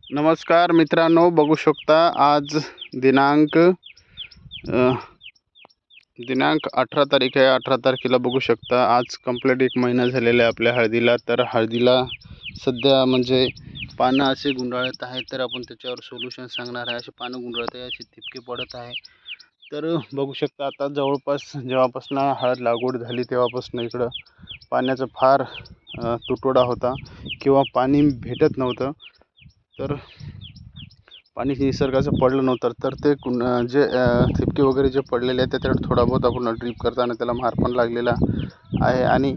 नमस्कार मित्रांनो, बघू शकता आज दिनांक 18 तारीख आहे। 18 तारखेला बघू शकता आज कंप्लीट 1 महिना झालेला आहे आपल्या हळदीला। तर हळदीला सध्या म्हणजे पानं असे गुंडाळत आहे, तर आपण त्याच्यावर सोल्युशन सांगणार आहे। असे पानं गुंडाळत आहे, असे ठिपके पडत आहे। तर बघू शकता आता जवळपास जेव्हापासून हळद लागवड झाली तेव्हापासून इकडं पाण्याचा फार तुटवडा होता किंवा पाणी भेटत नव्हतं। तर पाणी निसर्गाचं पडलं नव्हतं, तर ते जे ठिपके वगैरे जे पडलेले आहेत त्याच्यावर थोडा बहुत आपण ड्रीप करताना त्याला मार पण लागलेला आहे। आणि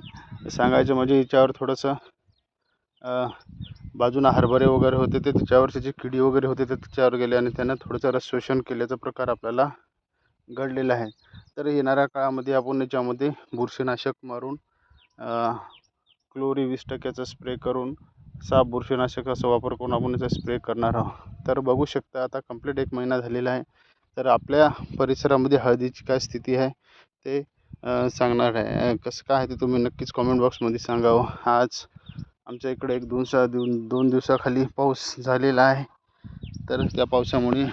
सांगायचं म्हणजे याच्यावर थोडंसं बाजूला हरभरे वगैरे होते ते त्याच्यावर त्याची किडी वगैरे होते ते त्याच्यावर गेले आणि त्यानं थोडंसं रस शोषण केल्याचा प्रकार आपल्याला घडलेला आहे। तर येणाऱ्या काळामध्ये आपण याच्यामध्ये बुरशीनाशक मारून क्लोरी 20% स्प्रे करून साप बुरशीनाशकाचा वापर करून आपण याचा स्प्रे करणार आहोत। तर बघू शकता आता कंप्लीट 1 महिना झालेला आहे। तर आपल्या परिसरामध्ये हळदीची काय स्थिती आहे ते सांगणार आहे। कसं काय आहे ते तुम्ही नक्कीच कमेंट बॉक्समध्ये सांगावं। आज आमच्या इकडे 2 दिवसाखाली पाऊस झालेला आहे, तर त्या पावसामुळे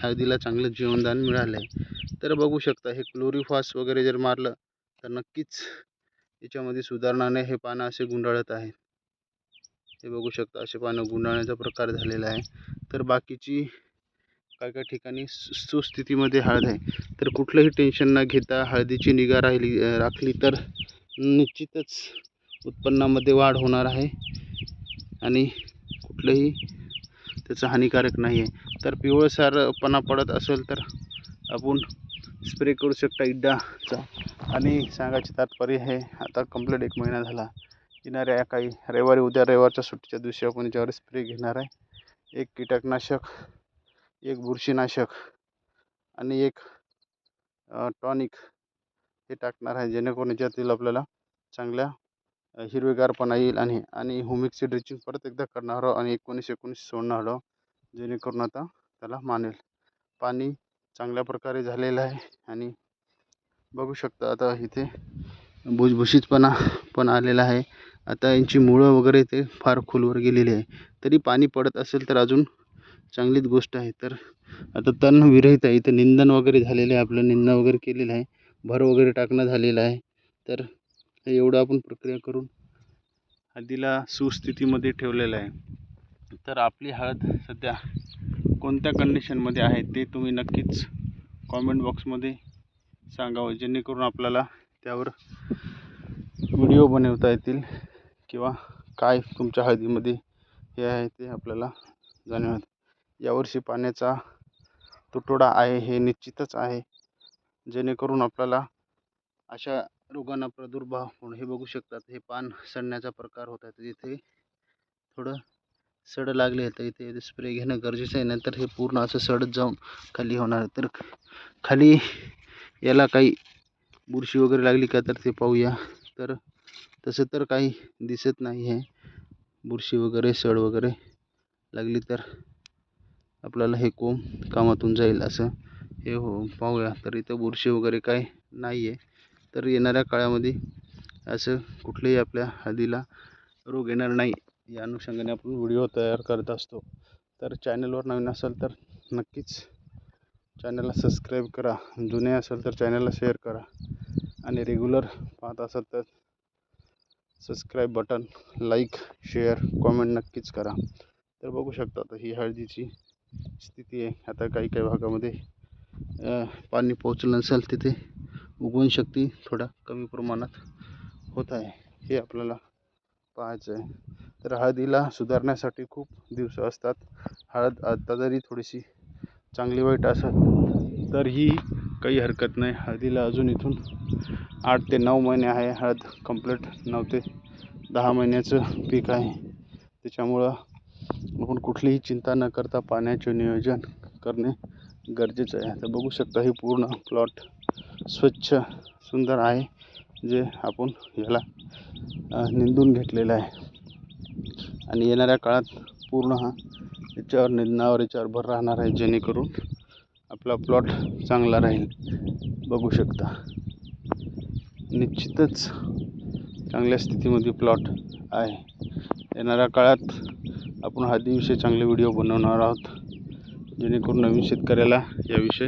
हळदीला चांगलं जीवनदान मिळालं आहे। तर बघू शकता हे क्लोरीफास वगैरे जर मारलं तर नक्कीच याच्यामध्ये सुधारणाने हे पानं असे गुंडाळत आहे। हे बघू शकता असे पानं गुंडाळण्याचा प्रकार झालेला आहे। तर बाकीची काही ठिकाणी सुस्थितीमध्ये हळद आहे। तर कुठलंही टेन्शन न घेता हळदीची निगा राखली तर निश्चितच उत्पन्नामध्ये वाढ होणार आहे आणि कुठलंही त्याचं हानिकारक नाही आहे। तर पिवळसरपणा पडत असेल तर आपण स्प्रे करू शकता इड्डाचा। आणि सांगायचे तात्पर्य हे आता कंप्लीट 1 महिना झाला, येणाऱ्या काही रविवारी उद्या रविवारच्या सुट्टीच्या दिवशी आपण याच्यावर स्प्रे घेणार आहे। 1 कीटकनाशक, 1 बुरशीनाशक आणि 1 टॉनिक हे टाकणार आहे, जेणेकरून याच्यातील आपल्याला चांगल्या हिरवेगारपणा येईल। आणि हुमिकची ड्रिचिंग परत एकदा करणार आहोत आणि 19-19 सोडणार आहोत, जेणेकरून आता त्याला मानेल। पाणी चांगल्या प्रकारे झालेलं आहे आणि बघू शकता आता इथे भुसभुशीतपणा पण आलेला आहे। आता यांची मुळं वगैरे ते फार खोलवर गेलेली आहे, तरी पाणी पडत असेल तर अजून चांगलीच गोष्ट आहे। तर आता तण विरहित आहे, इथं निंदन वगैरे झालेलं आहे, आपलं निंदन वगैरे केलेलं आहे, भर वगैरे टाकणं झालेलं आहे। तर एवढं आपण प्रक्रिया करून हळदीला सुस्थितीमध्ये ठेवलेलं आहे। तर आपली हळद सध्या कोणत्या कंडिशनमध्ये आहे ते तुम्ही नक्कीच कॉमेंट बॉक्समध्ये सांगावं, जेणेकरून आपल्याला त्यावर व्हिडिओ बनवता येतील किंवा काय तुमच्या हळदीमध्ये हे आहे ते आपल्याला जाणवेल। यावर्षी पाण्याचा तुटवडा आहे हे निश्चितच आहे, जेणेकरून आपल्याला अशा रोगांना प्रादुर्भाव होणं हे बघू शकतात। हे पान सडण्याचा प्रकार होत आहे, इथे थोडं सड लागले तर इथे स्प्रे घेणं गरजेचं आहे, नंतर हे पूर्ण असं सडत जाऊन खाली होणार। तर खाली याला काही बुरशी वगैरे लागली का तर ते पाहूया। तर तसं तर काही दिसत नाही आहे, बुरशी वगैरे सड वगैरे लागली तर आपल्याला हे कोंब कामातून जाईल असं हे पाहूया। तर इथं बुरशी वगैरे काय नाही आहे, तर येणाऱ्या काळामध्ये असं कुठलेही आपल्या हळदीला रोग येणार नाही या अनुषंगाने आपण व्हिडिओ तयार करत असतो। तर चॅनलवर नवीन असेल तर नक्कीच चॅनलला सबस्क्राईब करा, जुने असेल तर चॅनलला शेअर करा आणि रेग्युलर पाहत असाल तर subscribe button, like, share, comment नक्कीच करा। तर बघू शकता आता ही हळदीची स्थिती आहे। आता काही भागामध्ये पाणी पोचलं नसेल तिथे उगवण शक्ती थोडा कमी प्रमाणात होत आहे, हे आपल्याला पाहायचं आहे। तर हळदीला सुधारण्यासाठी खूप दिवस असतात। हळद आता जरी थोडीशी चांगली वाईट असेल तरीही काही हरकत नाही, हळदीला अजून इथून 8 ते 9 महिने आहे। हळद कंप्लीट 9 ते 10 महिन्याचं पीक आहे, त्याच्यामुळं आपण कुठलीही चिंता न करता पाण्याचे नियोजन करणे गरजेचं आहे। तर बघू शकता हे पूर्ण प्लॉट स्वच्छ सुंदर आहे, जे आपण याला निंदून घेतलेलं आहे आणि येणाऱ्या काळात पूर्ण याच्यावर निंदणावर याच्यावर भर राहणार आहे, जेणेकरून आपला प्लॉट चांगला राहील। बघू शकता निश्चितच चांगल्या स्थितीमध्ये प्लॉट आहे। येणाऱ्या काळात आपण हळदीविषयी चांगले व्हिडिओ बनवणार आहोत, जेणेकरून नवीन शेतकऱ्याला याविषयी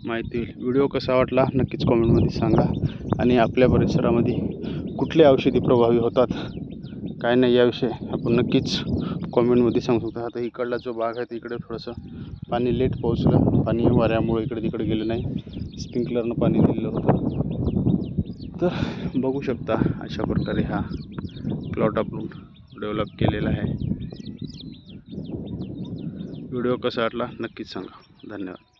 माहिती होईल. व्हिडिओ कसा वाटला नक्कीच कॉमेंटमध्ये सांगा. आणि आपल्या परिसरामध्ये कुठले औषधी प्रभावी होतात काय नाही याविषयी आपण नक्कीच कॉमेंटमध्ये सांगू शकता. आता इकडला जो भाग आहे तिकडे थोडंसं पाणी लेट पोहोचलं, पाणी वाऱ्यामुळे इकडे तिकडे गेलं नाही, स्प्रिंकलरनं पाणी दिलेलं होतं. तर बघू शकता अशा प्रकारे हा प्लॉट आपण डेव्हलप केलेला आहे. व्हिडिओ कसा वाटला नक्कीच सांगा. धन्यवाद.